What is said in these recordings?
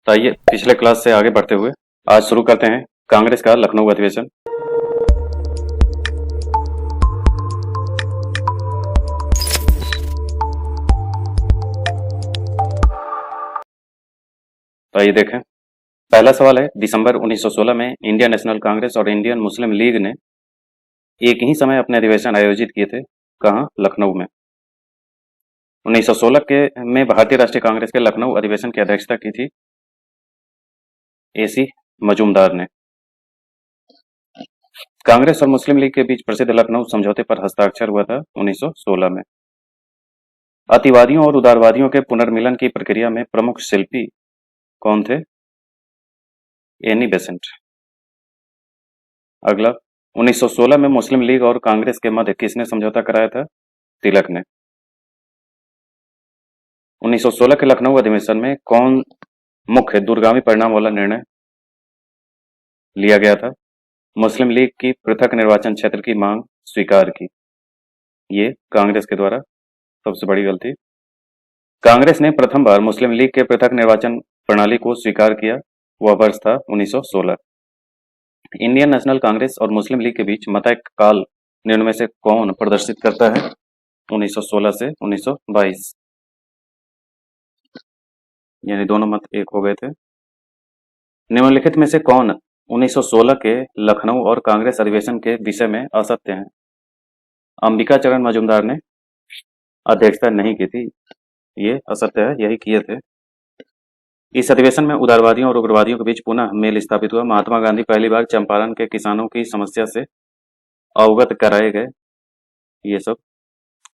तो आइए पिछले क्लास से आगे बढ़ते हुए आज शुरू करते हैं कांग्रेस का लखनऊ अधिवेशन। तो आइए देखें। पहला सवाल है, दिसंबर 1916 में इंडियन नेशनल कांग्रेस और इंडियन मुस्लिम लीग ने एक ही समय अपने अधिवेशन आयोजित किए थे। कहाँ? लखनऊ में। 1916 के में भारतीय राष्ट्रीय कांग्रेस के लखनऊ अधिवेशन की अध्यक्षता की थी AC मजूमदार ने। कांग्रेस और मुस्लिम लीग के बीच प्रसिद्ध लखनऊ समझौते पर हस्ताक्षर हुआ था 1916 में। अतिवादियों और उदारवादियों के पुनर्मिलन की प्रक्रिया में प्रमुख शिल्पी कौन थे? Annie Besant. अगला, 1916 में मुस्लिम लीग और कांग्रेस के मध्य किसने समझौता कराया था? तिलक ने। 1916 के लखनऊ अधिवेशन में कौन मुख्य दूरगामी परिणाम वाला निर्णय लिया गया था? मुस्लिम लीग की पृथक निर्वाचन क्षेत्र की मांग स्वीकार की। ये कांग्रेस के द्वारा सबसे बड़ी गलती। कांग्रेस ने प्रथम बार मुस्लिम लीग के पृथक निर्वाचन प्रणाली को स्वीकार किया। वह वर्ष था 1916। इंडियन नेशनल कांग्रेस और मुस्लिम लीग के बीच मतकाल निम्न में से कौन प्रदर्शित करता है? 1916 से 1922, यानी दोनों मत एक हो गए थे। निम्नलिखित में से कौन 1916 के लखनऊ और कांग्रेस अधिवेशन के विषय में असत्य हैं? अंबिका चरण मजूमदार ने अध्यक्षता नहीं की थी, ये असत्य है, यही किए थे। इस अधिवेशन में उदारवादियों और उग्रवादियों के बीच पुनः मेल स्थापित हुआ। महात्मा गांधी पहली बार चंपारण के किसानों की समस्या से अवगत कराए गए, ये सब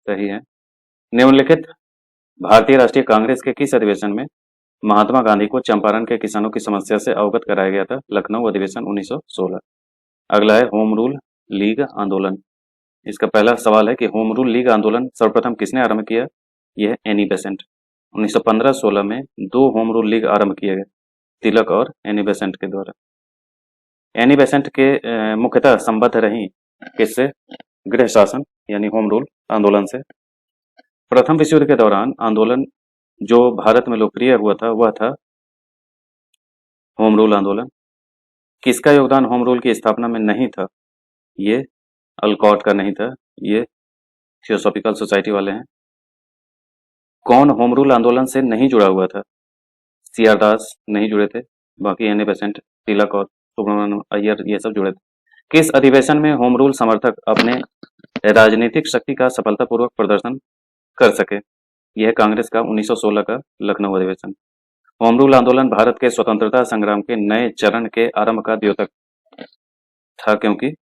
सही है। निम्नलिखित भारतीय राष्ट्रीय कांग्रेस के किस अधिवेशन में महात्मा गांधी को चंपारण के किसानों की समस्या से अवगत कराया गया था? लखनऊ अधिवेशन 1916। अगला है होम रूल लीग आंदोलन। इसका पहला सवाल है कि होम रूल लीग आंदोलन सर्वप्रथम किसने आरंभ किया? यह है एनी बेसेंट। 1915-16 में दो होम रूल लीग आरंभ किए गए, तिलक और एनी बेसेंट के द्वारा। एनी बेसेंट के मुख्यतः संबद्ध रही किससे? गृह शासन यानी होम रूल आंदोलन से। प्रथम विश्व युद्ध के दौरान आंदोलन जो भारत में लोकप्रिय हुआ था वह था होम रूल आंदोलन। किसका योगदान होम रूल की स्थापना में नहीं था? ये अल्कॉट का नहीं था, ये थियोसॉफिकल सोसाइटी वाले हैं। कौन होम रूल आंदोलन से नहीं जुड़ा हुआ था? CR दास नहीं जुड़े थे, बाकी एनी बेसेंट, तिलक और सुब्रमण्यम अय्यर ये सब जुड़े थे। किस अधिवेशन में होम रूल समर्थक अपने राजनीतिक शक्ति का सफलतापूर्वक प्रदर्शन कर सके? यह कांग्रेस का 1916 का लखनऊ अधिवेशन। होम रूल आंदोलन भारत के स्वतंत्रता संग्राम के नए चरण के आरंभ का द्योतक था, क्योंकि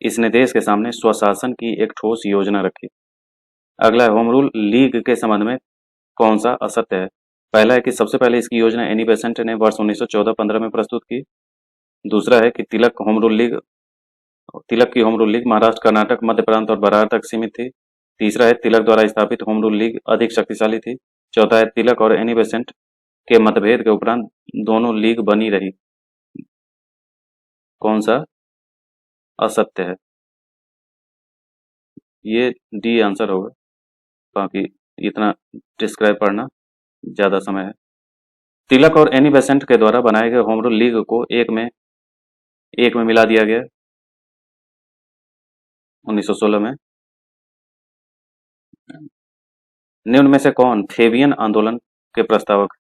इसने देश के सामने स्वशासन की एक ठोस योजना रखी। अगला है होम रूल लीग के संबंध में कौन सा असत्य है? पहला है कि सबसे पहले इसकी योजना एनी बेसेंट ने वर्ष 1914-15 में प्रस्तुत की। दूसरा है कि तिलक की home rule league Maharashtra, Karnataka, Madhya Prant और बरार तक सीमित थी। तीसरा है तिलक द्वारा स्थापित होम रूल लीग अधिक शक्तिशाली थी। चौथा है तिलक और एनी बेसेंट के मतभेद के उपरांत दोनों लीग बनी रही। कौन सा असत्य है? ये डी आंसर होगा, बाकी इतना डिस्क्राइब पढ़ना ज्यादा समय है। तिलक और एनी बेसेंट के द्वारा बनाए गए होम रूल लीग को एक में मिला दिया गया 1916 में। निम्न में से कौन थेबियन आंदोलन के प्रस्तावक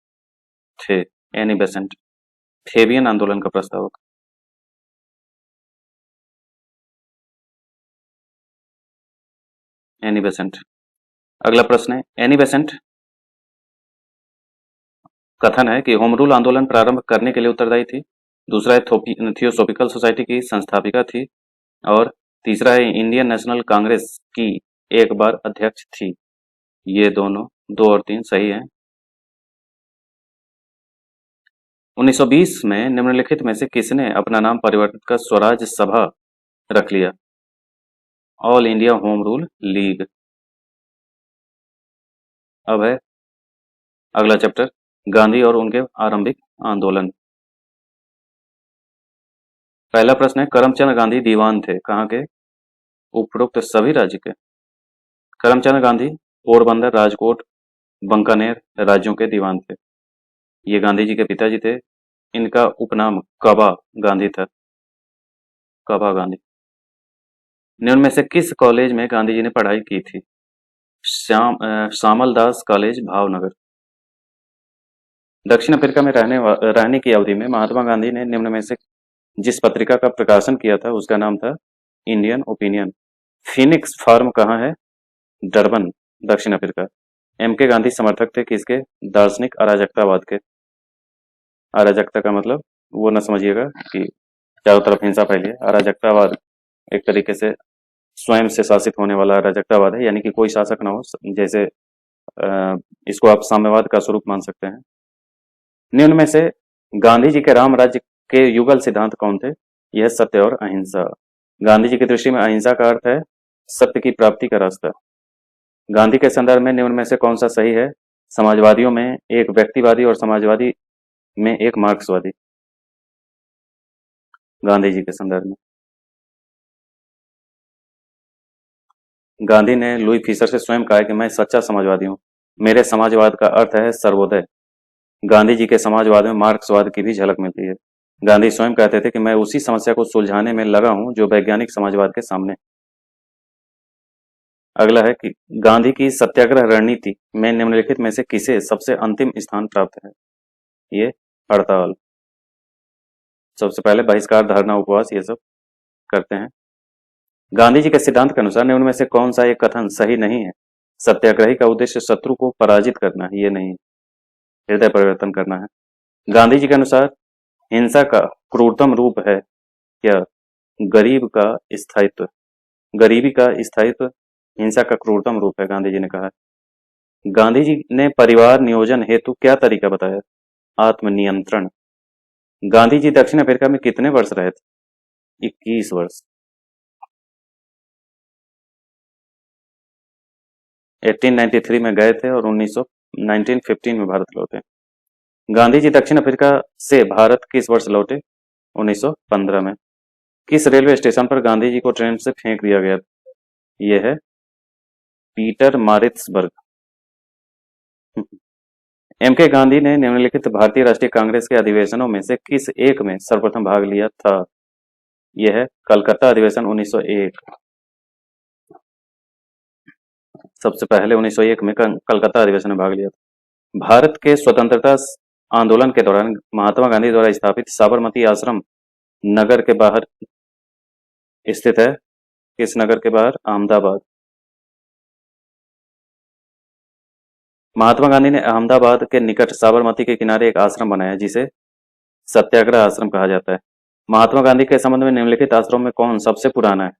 थे? एनी बेसेंट, थेबियन आंदोलन का प्रस्तावक। Annie Besant. अगला प्रश्न है, एनी बेसेंट कथन है कि होम रूल आंदोलन प्रारंभ करने के लिए उत्तरदायी थी। दूसरा है थियोसॉफिकल सोसाइटी की संस्थापिका थी। और तीसरा है इंडियन नेशनल कांग्रेस की एक बार अध्यक्ष थी। ये दोनों 2 और 3 सही है। 1920 में निम्नलिखित में से किसने अपना नाम परिवर्तित कर स्वराज सभा रख लिया? All India home rule league. अब है अगला चैप्टर, गांधी और उनके आरंभिक आंदोलन। पहला प्रश्न है, करमचंद गांधी दीवान थे कहाँ के? उपरोक्त सभी राज्य के। करमचंद गांधी पोरबंदर, राजकोट, बंकानेर राज्यों के दीवान थे। ये गांधी जी के पिताजी थे। इनका उपनाम कबा गांधी था। कबा गांधी। निम्न में से किस कॉलेज में गांधी जी ने पढ़ाई की थी? श्यामल दास कॉलेज, भावनगर। दक्षिण अफ्रीका में रहने की अवधि में महात्मा गांधी ने निम्न में से जिस पत्रिका का प्रकाशन किया था उसका नाम था इंडियन ओपिनियन। फिनिक्स फार्म कहाँ है? डरबन, दक्षिण अफ्रीका। एम के गांधी समर्थक थे किसके? दार्शनिक अराजकतावाद के। अराजकता का मतलब वो न समझिएगा कि चारों तरफ हिंसा फैली है। अराजकतावाद एक तरीके से स्वयं से शासित होने वाला अराजकतावाद है, यानी कि कोई शासक ना हो। जैसे इसको आप साम्यवाद का स्वरूप मान सकते हैं। निम्न में से गांधी जी के राम राज्य के युगल सिद्धांत कौन थे? यह सत्य और अहिंसा। गांधी जी की दृष्टि में अहिंसा का अर्थ है सत्य की प्राप्ति का रास्ता। गांधी के संदर्भ में निम्न में से कौन सा सही है? समाजवादियों में एक व्यक्तिवादी और समाजवादी में एक मार्क्सवादी। गांधी जी के संदर्भ में गांधी ने लुई फीसर से स्वयं कहा कि मैं सच्चा समाजवादी हूं, मेरे समाजवाद का अर्थ है सर्वोदय। गांधी जी के समाजवाद में मार्क्सवाद की भी झलक मिलती है। गांधी स्वयं कहते थे कि मैं उसी समस्या को सुलझाने में लगा हूं जो वैज्ञानिक समाजवाद के सामने। अगला है कि गांधी की सत्याग्रह रणनीति में निम्नलिखित में से किसे सबसे अंतिम स्थान प्राप्त है? ये हड़ताल। सबसे पहले बहिष्कार, धरना, उपवास ये सब करते हैं। गांधी जी के सिद्धांत के अनुसार निम्न में से कौन सा एक कथन सही नहीं है? सत्याग्रही का उद्देश्य शत्रु को पराजित करना है, ये नहीं, हृदय परिवर्तन करना है। गांधी जी के अनुसार हिंसा का क्रूरतम रूप है क्या? गरीब का स्थायित्व। गरीबी का स्थायित्व हिंसा का क्रूरतम रूप है, गांधी जी ने कहा। गांधी जी ने परिवार नियोजन हेतु क्या तरीका बताया? आत्मनियंत्रण। गांधी जी दक्षिण अफ्रीका में कितने वर्ष रहे थे? 21 वर्ष। 1893 में गए थे और 1915 में भारत लौटे। गांधी जी दक्षिण अफ्रीका से भारत किस वर्ष लौटे? 1915 में। किस रेलवे स्टेशन पर गांधी जी को ट्रेन से फेंक दिया गया? यह है पीटर मारिट्सबर्ग। एम के गांधी ने निम्नलिखित भारतीय राष्ट्रीय कांग्रेस के अधिवेशनों में से किस एक में सर्वप्रथम भाग लिया था? यह है कलकत्ता अधिवेशन 1901। सबसे पहले 1901 में कलकत्ता अधिवेशन में भाग लिया था। भारत के स्वतंत्रता आंदोलन के दौरान महात्मा गांधी द्वारा स्थापित साबरमती आश्रम नगर के बाहर स्थित है। किस नगर के बाहर? अहमदाबाद। महात्मा गांधी ने अहमदाबाद के निकट साबरमती के किनारे एक आश्रम बनाया जिसे सत्याग्रह आश्रम कहा जाता है। महात्मा गांधी के संबंध में निम्नलिखित आश्रम में कौन सबसे पुराना है?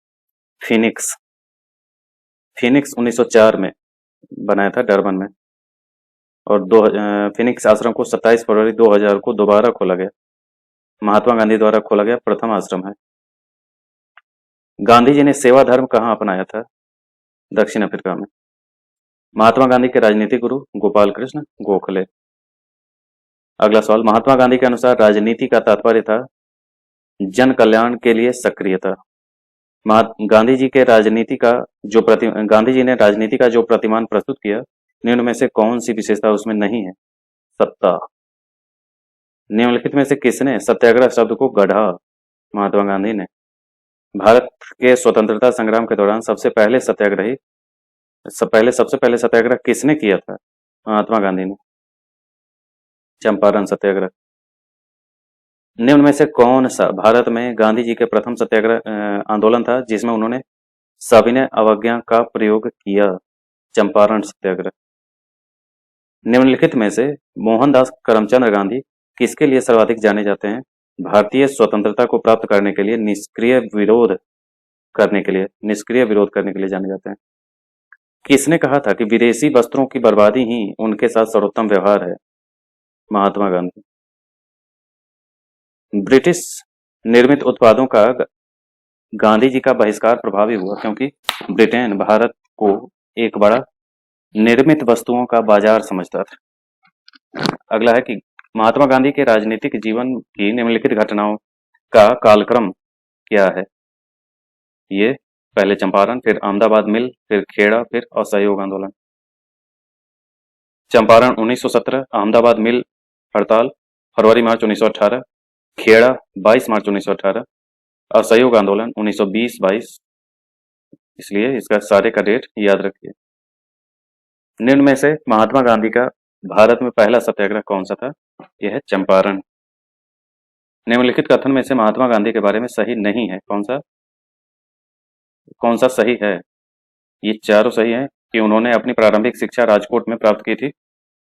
फिनिक्स। फिनिक्स 1904 में बनाया था, डरबन में। और फिनिक्स आश्रम को 27 फरवरी 2000 को दोबारा खोला गया। महात्मा गांधी द्वारा खोला गया प्रथम आश्रम है। गांधी जी ने सेवा धर्म कहाँ अपनाया था? दक्षिण अफ्रीका में। महात्मा गांधी के राजनीतिक गुरु गोपाल कृष्ण गोखले। अगला सवाल, महात्मा गांधी के अनुसार राजनीति का तात्पर्य था जन कल्याण के लिए सक्रियता। गांधी जी ने राजनीति का जो प्रतिमान प्रस्तुत किया, निम्न में से कौन सी विशेषता उसमें नहीं है? सत्ता। निम्नलिखित में से किसने सत्याग्रह शब्द को गढ़ा? महात्मा गांधी ने। भारत के स्वतंत्रता संग्राम के दौरान सबसे पहले सत्याग्रह किसने किया था? महात्मा गांधी ने। चंपारण सत्याग्रह। निम्न में से कौन सा भारत में गांधी जी के प्रथम सत्याग्रह आंदोलन था जिसमें उन्होंने सविनय अवज्ञा का प्रयोग किया? चंपारण सत्याग्रह। निम्नलिखित में से मोहनदास करमचंद गांधी किसके लिए सर्वाधिक जाने जाते हैं? भारतीय स्वतंत्रता को प्राप्त करने के लिए निष्क्रिय विरोध करने के लिए जाने जाते हैं। किसने कहा था कि विदेशी वस्त्रों की बर्बादी ही उनके साथ सर्वोत्तम व्यवहार है? महात्मा गांधी। ब्रिटिश निर्मित उत्पादों का गांधी जी का बहिष्कार प्रभावी हुआ क्योंकि ब्रिटेन भारत को एक बड़ा निर्मित वस्तुओं का बाजार समझता था। अगला है कि महात्मा गांधी के राजनीतिक जीवन की निम्नलिखित घटनाओं का कालक्रम क्या है? ये पहले चंपारण, फिर अहमदाबाद मिल, फिर खेड़ा, फिर असहयोग आंदोलन। चंपारण 1917, अहमदाबाद मिल हड़ताल फरवरी मार्च 1918, खेड़ा 22 मार्च 1918, असहयोग आंदोलन 1920-22, इसलिए इसका सारे का डेट याद रखिए। निम्न में से महात्मा गांधी का भारत में पहला सत्याग्रह कौन सा था? यह है चंपारण। निम्नलिखित कथन में से महात्मा गांधी के बारे में सही नहीं है, कौन सा सही है? ये चारों सही है कि उन्होंने अपनी प्रारंभिक शिक्षा राजकोट में प्राप्त की थी।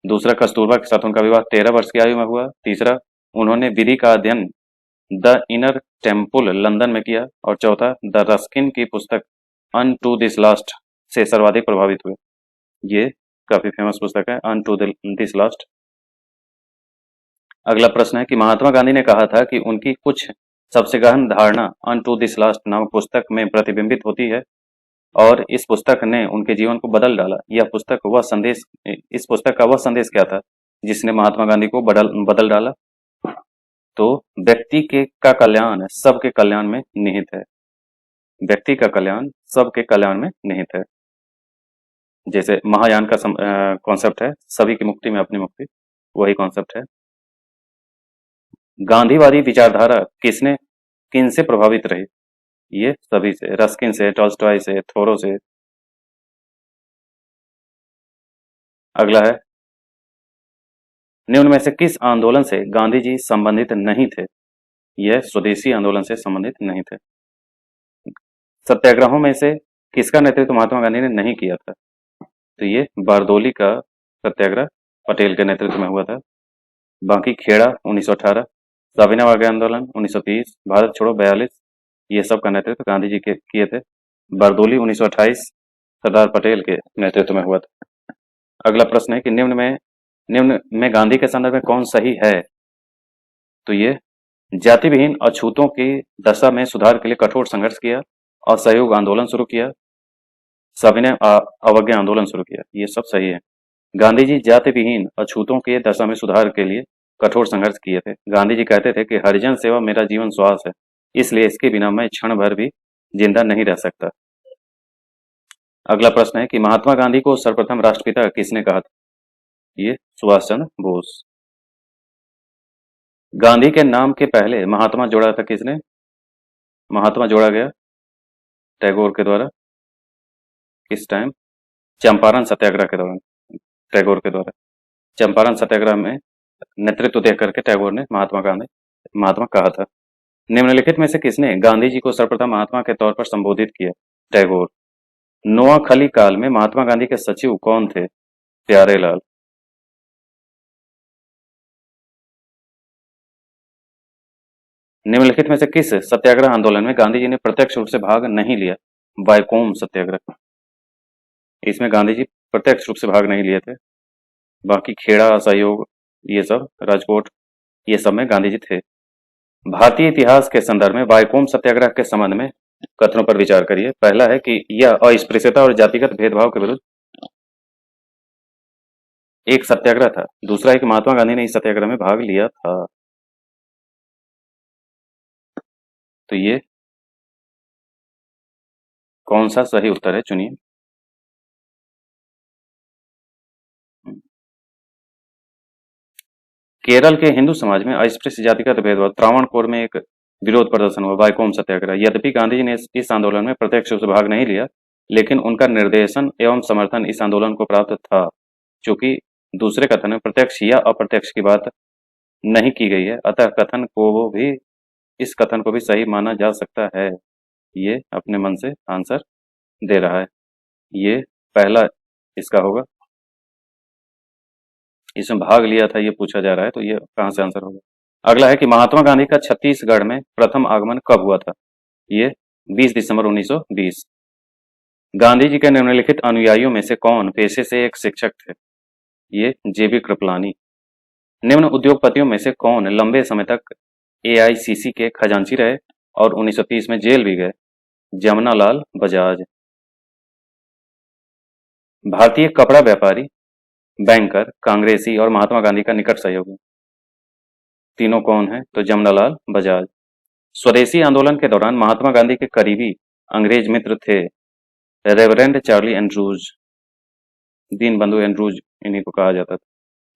दूसरा, कस्तूरबा के साथ उनका विवाह 13 वर्ष की आयु में हुआ। तीसरा, उन्होंने विधि का अध्ययन द इनर टेम्पल लंदन में किया। और चौथा, द रस्किन की पुस्तक अन टू दिस लास्ट से सर्वाधिक प्रभावित हुए। ये काफी फेमस पुस्तक है, अन टू दिस लास्ट। अगला प्रश्न है कि महात्मा गांधी ने कहा था कि उनकी कुछ सबसे गहन धारणा अन टू दिस लास्ट नामक पुस्तक में प्रतिबिंबित होती है और इस पुस्तक ने उनके जीवन को बदल डाला। इस पुस्तक का वह संदेश क्या था जिसने महात्मा गांधी को बदल डाला? तो व्यक्ति का कल्याण सबके कल्याण में निहित है। व्यक्ति का कल्याण सबके कल्याण में निहित है। जैसे महायान का कॉन्सेप्ट है, सभी की मुक्ति में अपनी मुक्ति, वही कॉन्सेप्ट है। गांधीवादी विचारधारा किनसे प्रभावित रही? ये सभी से, रस्किन से, टॉल्स्टॉय से, थोरो से। अगला है, निम्न में से किस आंदोलन से गांधी जी संबंधित नहीं थे? यह स्वदेशी आंदोलन से संबंधित नहीं थे। सत्याग्रहों में से किसका नेतृत्व महात्मा गांधी ने नहीं किया था? तो ये बारदोली का सत्याग्रह पटेल के नेतृत्व में हुआ था। बाकी खेड़ा 1918, साविनावाग आंदोलन 1930, भारत छोड़ो 42, ये सब का नेतृत्व गांधी जी के किए थे। बारदोली 1928 सरदार पटेल के नेतृत्व में हुआ था। अगला प्रश्न है कि निम्न में गांधी के संदर्भ में कौन सही है? तो ये जाति विहीन अछूतों की दशा में सुधार के लिए कठोर संघर्ष किया, असहयोग आंदोलन शुरू किया, सविनय अवज्ञा आंदोलन शुरू किया, ये सब सही है। गांधी जी जाति विहीन अछूतों की दशा में सुधार के लिए कठोर संघर्ष किए थे। गांधी जी कहते थे कि हरिजन सेवा मेरा जीवन श्वास है, इसलिए इसके बिना मैं क्षण भर भी जिंदा नहीं रह सकता। अगला प्रश्न है कि महात्मा गांधी को सर्वप्रथम राष्ट्रपिता किसने कहा था? ये सुभाष चंद्र बोस। गांधी के नाम के पहले महात्मा जोड़ा था किसने? महात्मा जोड़ा गया टैगोर के द्वारा। किस टाइम? चंपारण सत्याग्रह के दौरान, टैगोर के द्वारा। चंपारण सत्याग्रह में नेतृत्व देख करके टैगोर ने महात्मा कहा था। निम्नलिखित में से किसने गांधी जी को सर्वप्रथम महात्मा के तौर पर संबोधित किया? टैगोर। नोआखली काल में महात्मा गांधी के सचिव कौन थे? प्यारेलाल। निम्नलिखित में से किस सत्याग्रह आंदोलन में गांधी जी ने प्रत्यक्ष रूप से भाग नहीं लिया? वायकोम सत्याग्रह। इसमें गांधी जी प्रत्यक्ष रूप से भाग नहीं लिए थे। बाकी खेड़ा, असहयोग, ये सब, राजकोट, ये सब में गांधी जी थे। भारतीय इतिहास के संदर्भ में वायकोम सत्याग्रह के संबंध में कथनों पर विचार करिए। पहला है कि यह अस्पृश्यता और जातिगत भेदभाव के विरुद्ध एक सत्याग्रह था। दूसरा है कि महात्मा गांधी ने इस सत्याग्रह में भाग लिया था। तो ये कौन सा सही उत्तर है, चुनिए। केरल के हिंदू समाज में अस्पृश्य जातिगत भेदभाव, त्रावणकोर में एक विरोध प्रदर्शन हुआ, वायकोम सत्याग्रह। यद्यपि गांधी जी ने इस आंदोलन में प्रत्यक्ष रूप से भाग नहीं लिया, लेकिन उनका निर्देशन एवं समर्थन इस आंदोलन को प्राप्त था। चूंकि दूसरे कथन में प्रत्यक्ष या अप्रत्यक्ष की बात नहीं की गई है, अतः इस कथन को भी सही माना जा सकता है। ये अपने मन से आंसर दे रहा है। ये पहला इसका होगा। इसमें भाग लिया था ये पूछा जा रहा है, तो ये कहां से आंसर होगा? अगला है कि महात्मा गांधी का छत्तीसगढ़ में प्रथम आगमन कब हुआ था? ये 20 दिसंबर 1920। गांधी जी के निम्नलिखित अनुयायियों में से कौन पेशे से एक शिक्षक थे? ये जेबी कृपलानी। निम्न उद्योगपतियों में से कौन लंबे समय तक एआईसीसी के खजांची रहे और 1930 में जेल भी गए? जमनालाल बजाज। भारतीय कपड़ा व्यापारी, बैंकर, कांग्रेसी और महात्मा गांधी का निकट सहयोगी तीनों कौन है? तो जमनालाल बजाज। स्वदेशी आंदोलन के दौरान महात्मा गांधी के करीबी अंग्रेज मित्र थे reverend Charlie Andrews. Deenbandhu Andrews इन्हीं को कहा जाता था।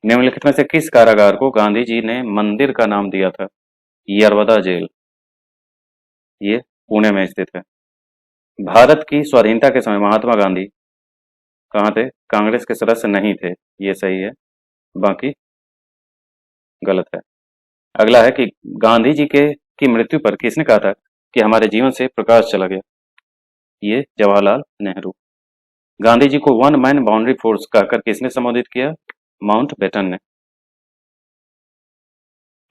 निम्नलिखित में से किस कारागार को गांधी जी ने मंदिर का नाम दिया था? यरवदा जेल, ये पुणे में स्थित है। भारत की स्वाधीनता के समय महात्मा गांधी कहाँ थे? कांग्रेस के सदस्य नहीं थे, ये सही है, बाकी गलत है। अगला है कि गांधी जी के की मृत्यु पर किसने कहा था कि हमारे जीवन से प्रकाश चला गया? ये जवाहरलाल नेहरू। गांधी जी को वन मैन बाउंड्री फोर्स कहकर किसने संबोधित किया? माउंटबेटन ने।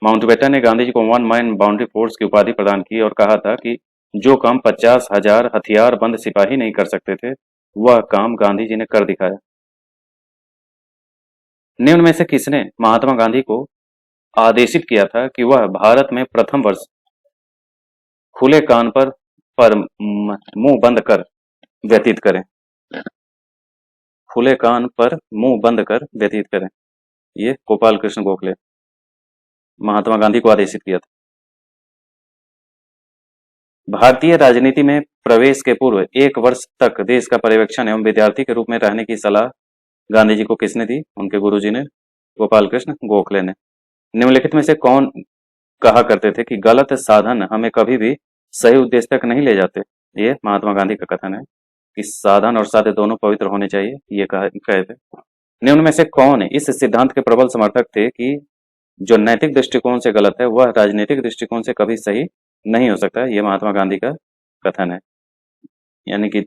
माउंटबेटन ने गांधी जी को वन मैन बाउंड्री फोर्स की उपाधि प्रदान की और कहा था कि जो काम 50,000 हथियार बंद सिपाही नहीं कर सकते थे, वह काम गांधी जी ने कर दिखाया। निम्न में से किसने महात्मा गांधी को आदेशित किया था कि वह भारत में प्रथम वर्ष खुले कान पर मुंह बंद कर व्यतीत करें? खुले कान पर मुंह बंद कर व्यतीत करें, ये गोपाल कृष्ण गोखले महात्मा गांधी को आदेशित किया था। भारतीय राजनीति में प्रवेश के पूर्व 1 वर्ष तक देश का पर्यवेक्षण एवं विद्यार्थी के रूप में रहने की सलाह गांधी जी को किसने दी? उनके गुरुजी ने, गोपाल कृष्ण गोखले ने। निम्नलिखित में से कौन कहा करते थे कि गलत साधन हमें कभी भी सही उद्देश्य तक नहीं ले जाते? ये महात्मा गांधी का कथन है कि साधन और साध्य दोनों पवित्र होने चाहिए, ये कहे थे। निम्न में से कौन इस सिद्धांत के प्रबल समर्थक थे कि जो नैतिक दृष्टिकोण से गलत है वह राजनीतिक दृष्टिकोण से कभी सही नहीं हो सकता? ये महात्मा गांधी का कथन है। यानी कि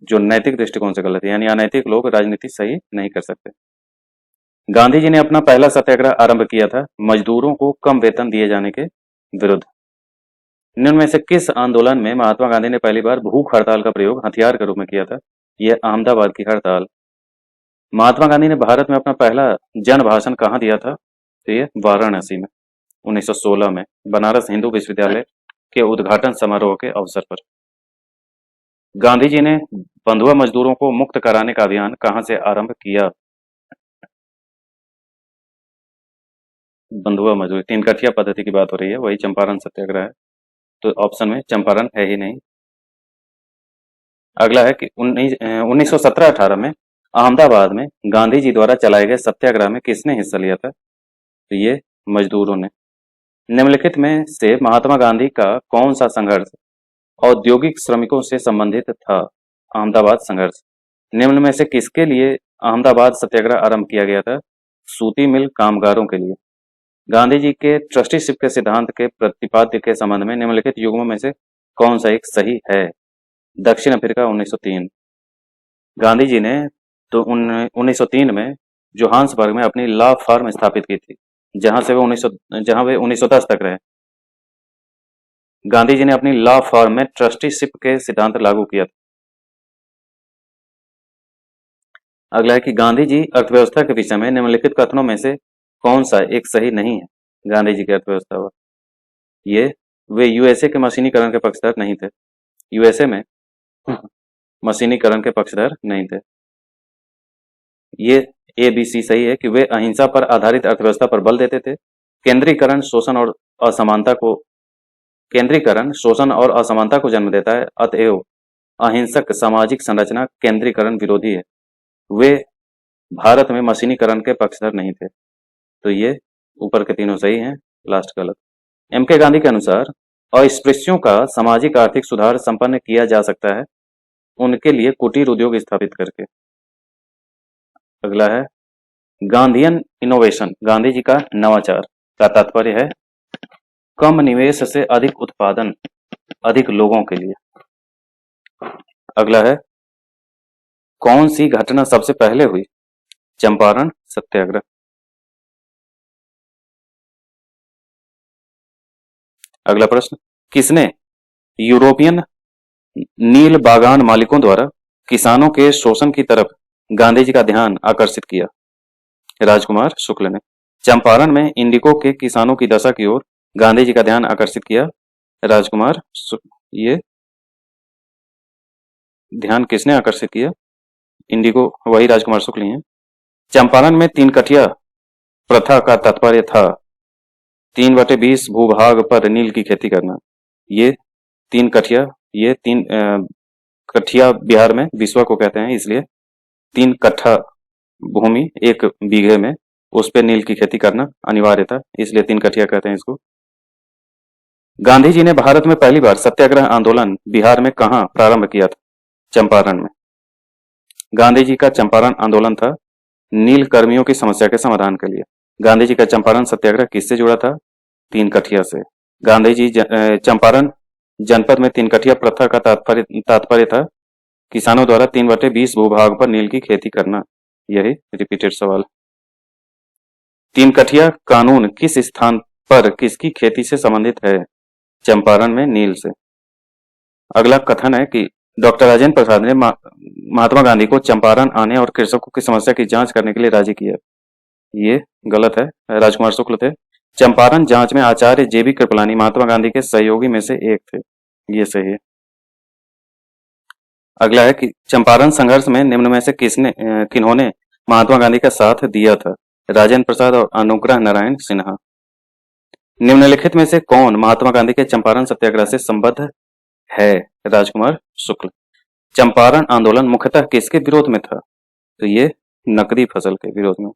जो नैतिक दृष्टिकोण से गलत है, यानी अनैतिक लोग राजनीति सही नहीं कर सकते। गांधी जी ने अपना पहला सत्याग्रह आरंभ किया था मजदूरों को कम वेतन दिए जाने के विरुद्ध। निम्न में से किस आंदोलन में महात्मा गांधी ने पहली बार भूख हड़ताल का प्रयोग हथियार के रूप में किया था? यह अहमदाबाद की हड़ताल। महात्मा गांधी ने भारत में अपना पहला जन भाषण कहाँ दिया था? तो ये वाराणसी में 1916 में बनारस हिंदू विश्वविद्यालय के उद्घाटन समारोह के अवसर पर। गांधी जी ने बंधुआ मजदूरों को मुक्त कराने का अभियान कहां से आरंभ किया? बंधुआ मजदूरी, तीन कठिया पद्धति की बात हो रही है, वही चंपारण सत्याग्रह है, तो ऑप्शन में चंपारण है ही नहीं। अगला है कि 1917-18 में अहमदाबाद में गांधी जी द्वारा चलाए गए सत्याग्रह में किसने हिस्सा लिया था? तो ये मजदूरों ने। निम्नलिखित में से महात्मा गांधी का कौन सा संघर्ष औद्योगिक श्रमिकों से संबंधित था? अहमदाबाद संघर्ष। निम्न में से किसके लिए अहमदाबाद सत्याग्रह आरंभ किया गया था? सूती मिल कामगारों के लिए। गांधी जी के ट्रस्टीशिप के सिद्धांत के प्रतिपाद्य के संबंध में निम्नलिखित युग्मों में से कौन सा एक सही है? दक्षिण अफ्रीका 1903। गांधी जी ने तो 1903 में जोहान्सबर्ग में अपनी लॉ फर्म स्थापित की थी, जहां वे 1910 तक रहे। गांधी जी ने अपनी लॉ फर्म में ट्रस्टीशिप के सिद्धांत लागू किया था। अगला है कि गांधी जी अर्थव्यवस्था के विषय में निम्नलिखित कथनों में से कौन सा एक सही नहीं है? गांधी जी की अर्थव्यवस्था पर वे यूएसए के मशीनीकरण के पक्षधर नहीं थे। यूएसए में मशीनीकरण के पक्षधर नहीं थे। ये ABC सही है कि वे अहिंसा पर आधारित अर्थव्यवस्था पर बल देते थे। केंद्रीकरण शोषण और असमानता को जन्म देता है, अतएव अहिंसक सामाजिक संरचना केंद्रीकरण विरोधी है। वे भारत में मशीनीकरण के पक्षधर नहीं थे। तो ये ऊपर के तीनों सही हैं, लास्ट गलत। MK गांधी के अनुसार अस्पृश्यों का सामाजिक आर्थिक सुधार संपन्न किया जा सकता है उनके लिए कुटीर उद्योग स्थापित करके। अगला है गांधीयन इनोवेशन, गांधी जी का नवाचार का तात्पर्य है कम निवेश से अधिक उत्पादन अधिक लोगों के लिए। अगला है कौन सी घटना सबसे पहले हुई? चंपारण सत्याग्रह। अगला प्रश्न, किसने यूरोपियन नील बागान मालिकों द्वारा किसानों के शोषण की तरफ गांधी जी का ध्यान आकर्षित किया? राजकुमार शुक्ल ने। चंपारण में इंडिको के किसानों की दशा की ओर गांधी जी का ध्यान आकर्षित किया? राजकुमार शुक्ल। ये ध्यान किसने आकर्षित किया? इंडिको, वही राजकुमार शुक्ल ही हैं। चंपारण में 3 कठिया प्रथा का तात्पर्य था 3/20 भूभाग पर नील की खेती करना। ये 3 कठिया बिहार में बिस्वा को कहते हैं, इसलिए 3 कट्ठा भूमि 1 बीघे में उस पे नील की खेती करना अनिवार्य था, इसलिए 3 कठिया कहते हैं इसको। गांधी जी ने भारत में पहली बार सत्याग्रह आंदोलन बिहार में कहाँ प्रारंभ किया था? चंपारण में। गांधी जी का चंपारण आंदोलन था नील कर्मियों की समस्या के समाधान के लिए। गांधी जी का चंपारण सत्याग्रह किससे जुड़ा था? 3 कठिया से। गांधी जी चंपारण जनपद में 3 कठिया प्रथा का तात्पर्य था किसानों द्वारा 3/20 भूभाग पर नील की खेती करना। यही रिपीटेड सवाल। 3 कठिया कानून किस स्थान पर किसकी खेती से संबंधित है? चंपारण में नील से। अगला कथन है कि डॉक्टर राजेंद्र प्रसाद ने महात्मा गांधी को चंपारण आने और कृषकों की समस्या की जांच करने के लिए राजी किया। ये गलत है, राजकुमार शुक्ल थे। चंपारण जांच में आचार्य जेबी कृपलानी महात्मा गांधी के सहयोगी में से एक थे। ये सही है। अगला है कि चंपारण संघर्ष में निम्न में से किन्होंने महात्मा गांधी का साथ दिया था? राजेंद्र प्रसाद और अनुग्रह नारायण सिन्हा। निम्नलिखित में से कौन महात्मा गांधी के चंपारण सत्याग्रह से संबद्ध है? राजकुमार शुक्ल। चंपारण आंदोलन मुख्यतः किसके विरोध में था? तो ये नकदी फसल के विरोध में।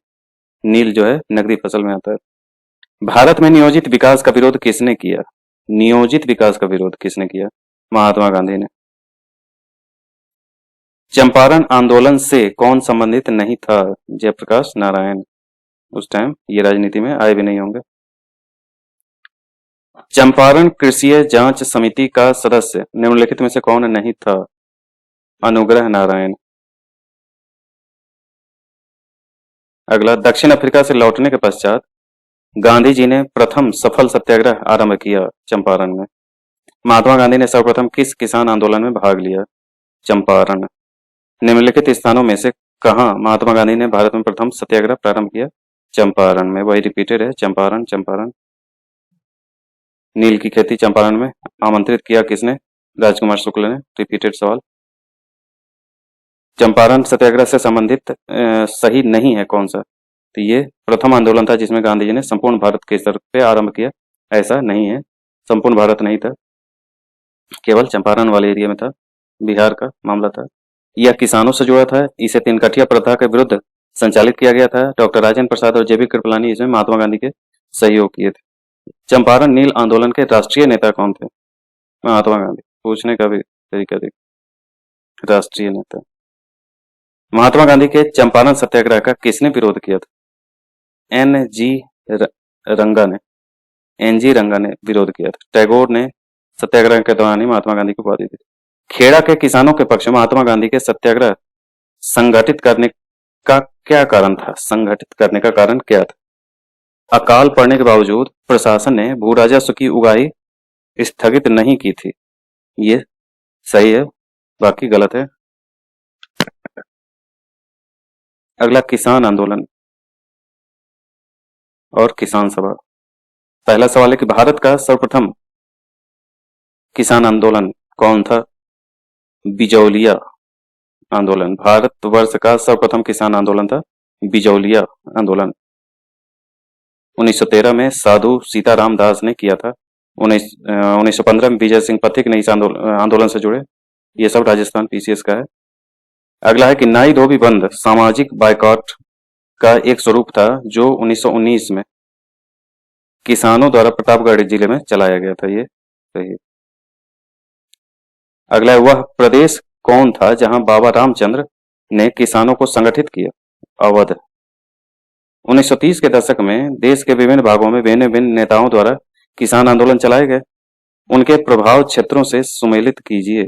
नील जो है नकदी फसल में आता है। भारत में नियोजित विकास का विरोध किसने किया? नियोजित विकास का विरोध किसने किया? महात्मा गांधी ने। चंपारण आंदोलन से कौन संबंधित नहीं था? जयप्रकाश नारायण। उस टाइम ये राजनीति में आए भी नहीं होंगे। चंपारण कृषि जांच समिति का सदस्य निम्नलिखित में से कौन नहीं था? अनुग्रह नारायण। अगला, दक्षिण अफ्रीका से लौटने के पश्चात गांधी जी ने प्रथम सफल सत्याग्रह आरंभ किया चंपारण में। महात्मा गांधी ने सर्वप्रथम किस किसान आंदोलन में भाग लिया? चंपारण। निम्नलिखित स्थानों में से कहां महात्मा गांधी ने भारत में प्रथम सत्याग्रह प्रारंभ किया? चंपारण में। वही रिपीटेड है, चंपारण चंपारण। नील की खेती चंपारण में आमंत्रित किया किसने? राजकुमार शुक्ल ने। रिपीटेड सवाल। चंपारण सत्याग्रह से संबंधित सही नहीं है कौन सा? तो ये प्रथम आंदोलन था जिसमें गांधी जी ने संपूर्ण भारत के स्तर पे आरंभ किया। ऐसा नहीं है, संपूर्ण भारत नहीं था, केवल चंपारण वाले एरिया में था, बिहार का मामला था। यह किसानों से जुड़ा था। इसे 3 कठिया प्रथा के विरुद्ध संचालित किया गया था। डॉक्टर राजेंद्र प्रसाद और जेबी कृपलानी इसमें महात्मा गांधी के सहयोग किए थे। चंपारण नील आंदोलन के राष्ट्रीय नेता कौन थे? महात्मा गांधी। पूछने का भी तरीका देख। राष्ट्रीय नेता। महात्मा गांधी के चंपारण सत्याग्रह का किसने विरोध किया था? रंगा ने। एनजी रंगा ने विरोध किया था। टैगोर ने सत्याग्रह के दौरान ही महात्मा गांधी को उपाधि दी। खेड़ा के किसानों के पक्ष में महात्मा गांधी के सत्याग्रह संगठित करने का क्या कारण था? संगठित करने का कारण क्या था? अकाल पड़ने के बावजूद प्रशासन ने भू राजस्व की उगाही स्थगित नहीं की थी। ये सही है, बाकी गलत है। अगला, किसान आंदोलन और किसान सभा। पहला सवाल है कि भारत का सर्वप्रथम किसान आंदोलन कौन था? बिजौलिया आंदोलन। भारतवर्ष का सर्वप्रथम किसान आंदोलन था बिजौलिया आंदोलन। 1913 में साधु सीताराम दास ने किया था। 1915 में विजय सिंह पथिक ने इस आंदोलन से जुड़े। ये सब राजस्थान पीसीएस का है। अगला है कि नाई धोबी बंद सामाजिक बायकॉट का एक स्वरूप था जो 1919 में किसानों द्वारा प्रतापगढ़ जिले में चलाया गया था। ये सही है। अगला है, वह प्रदेश कौन था जहां बाबा रामचंद्र ने किसानों को संगठित किया? अवध। 1930 के दशक में देश के विभिन्न भागों में भिन्न भिन्न नेताओं द्वारा किसान आंदोलन चलाए गए। उनके प्रभाव क्षेत्रों से सुमेलित कीजिए।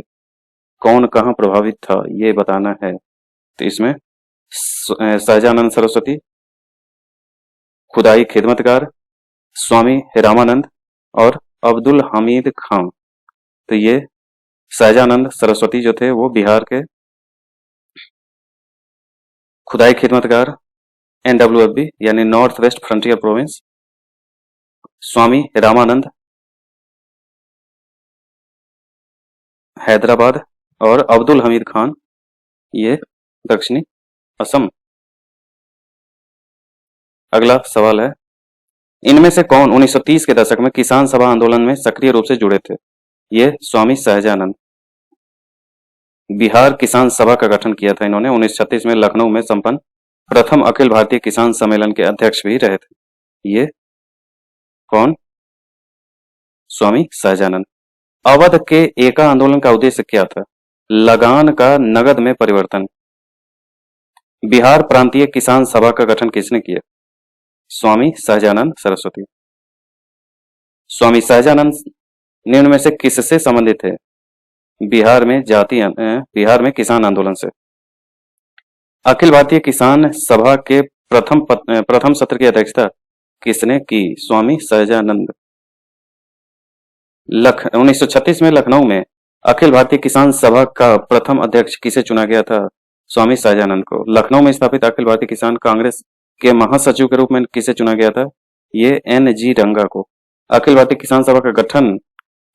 कौन कहां प्रभावित था ये बताना है। तो इसमें सहजानंद सरस्वती, खुदाई खिदमतगार, स्वामी हिरामानंद और अब्दुल हमीद खान। तो ये सहजानंद सरस्वती जो थे वो बिहार के, खुदाई खिदमतगार NWFB यानी north west frontier province, Swami Ramanand Hyderabad और अब्दुल हमीद खान ये दक्षिणी असम। अगला सवाल है, इनमें से कौन 1930 के दशक में किसान सभा आंदोलन में सक्रिय रूप से जुड़े थे? ये स्वामी सहजानंद। बिहार किसान सभा का गठन किया था इन्होंने 1936 में लखनऊ में संपन्न प्रथम अखिल भारतीय किसान सम्मेलन के अध्यक्ष भी रहे थे। ये कौन? स्वामी सहजानंद। अवध के एका आंदोलन का उद्देश्य क्या था? लगान का नगद में परिवर्तन। बिहार प्रांतीय किसान सभा का गठन किसने किया? स्वामी सहजानंद सरस्वती। स्वामी सहजानंद निम्न में से किससे संबंधित है? बिहार में किसान आंदोलन से। अखिल भारतीय किसान सभा के प्रथम सत्र की अध्यक्षता किसने की? स्वामी सहजानंद। 1936 में लखनऊ में अखिल भारतीय किसान सभा का प्रथम अध्यक्ष किसे चुना गया था? स्वामी सहजानंद को। लखनऊ में स्थापित अखिल भारतीय किसान कांग्रेस के महासचिव के रूप में किसे चुना गया था? ये NG रंगा को। अखिल भारतीय किसान सभा का गठन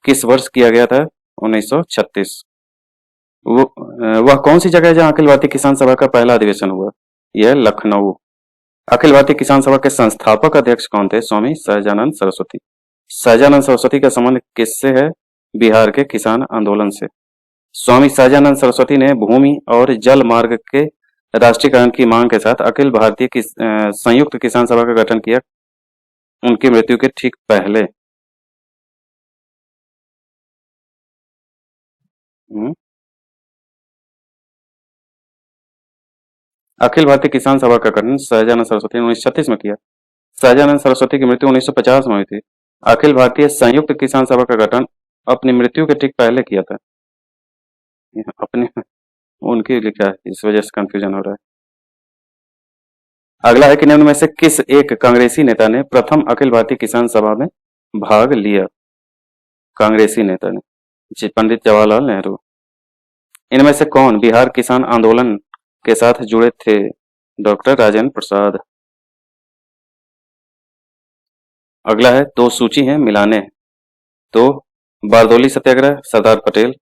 किस वर्ष किया गया था? 1936। वह कौन सी जगह है जहां अखिल भारतीय किसान सभा का पहला अधिवेशन हुआ? यह लखनऊ। अखिल भारतीय किसान सभा के संस्थापक अध्यक्ष कौन थे? स्वामी सहजानंद सरस्वती। सहजानंद सरस्वती का संबंध किससे है? बिहार के किसान आंदोलन से। स्वामी सहजानंद सरस्वती ने भूमि और जल मार्ग के राष्ट्रीयकरण की मांग के साथ अखिल भारतीय संयुक्त किसान सभा का गठन किया, उनकी मृत्यु के ठीक पहले। अखिल भारतीय किसान सभा का गठन सहजानंद सरस्वती ने 1936 में किया। सहजानंद सरस्वती की मृत्यु 1950 में हुई थी। अखिल भारतीय संयुक्त किसान सभा का गठन अपनी मृत्यु के ठीक पहले किया था। अपने उनकी लिखा है, इस वजह से कंफ्यूजन हो रहा है। अगला है कि निम्न में से किस एक कांग्रेसी नेता ने प्रथम अखिल भारतीय किसान सभा में भाग लिया? कांग्रेसी नेता ने जी पंडित जवाहरलाल नेहरू। इनमें से कौन बिहार किसान आंदोलन के साथ जुड़े थे? डॉक्टर राजेंद्र प्रसाद। अगला है, दो सूची है मिलाने। तो बारदोली सत्याग्रह सरदार पटेल,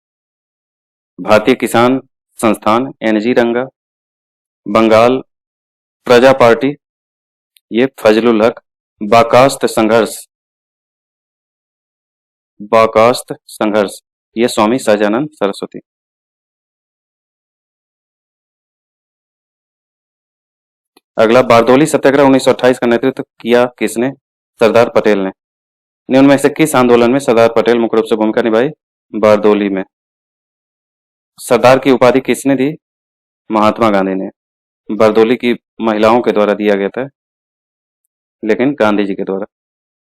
भारतीय किसान संस्थान NG रंगा, बंगाल प्रजा पार्टी ये फजलुल हक, बाकास्त संघर्ष ये स्वामी सहजानंद सरस्वती। अगला, बारदोली सत्याग्रह 1928 का नेतृत्व किया किसने? सरदार पटेल ने। निम्न में से किस आंदोलन में सरदार पटेल मुख्य रूप से भूमिका निभाई? बारदोली में। सरदार की उपाधि किसने दी? महात्मा गांधी ने। बारदोली की महिलाओं के द्वारा दिया गया था, लेकिन गांधी जी के द्वारा।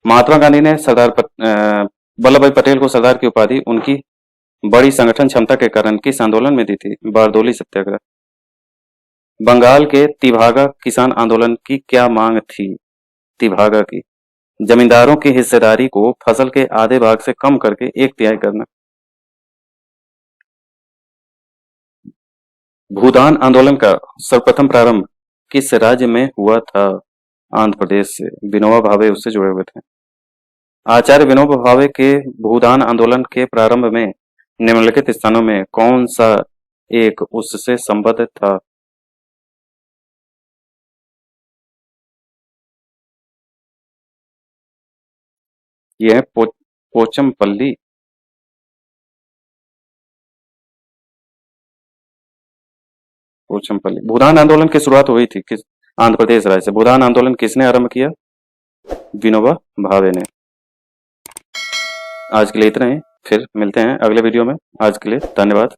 महात्मा गांधी ने वल्लभ भाई पटेल को सरदार की उपाधि उनकी बड़ी संगठन क्षमता के कारण किस आंदोलन में दी थी? बारदोली सत्याग्रह। बंगाल के तिभागा किसान आंदोलन की क्या मांग थी? तिभागा की जमींदारों की हिस्सेदारी को फसल के आधे भाग से कम करके 1/3 करना। भूदान आंदोलन का सर्वप्रथम प्रारंभ किस राज्य में हुआ था? आंध्र प्रदेश से। विनोबा भावे उससे जुड़े हुए थे। आचार्य विनोबा भावे के भूदान आंदोलन के प्रारंभ में निम्नलिखित स्थानों में कौन सा एक उससे संबद्ध था? यह है पोचमपल्ली। भूदान आंदोलन की शुरुआत हुई थी किस आंध्र प्रदेश राज्य से? भूदान आंदोलन किसने आरंभ किया? विनोबा भावे ने। आज के लिए इतना ही, फिर मिलते हैं अगले वीडियो में। आज के लिए धन्यवाद।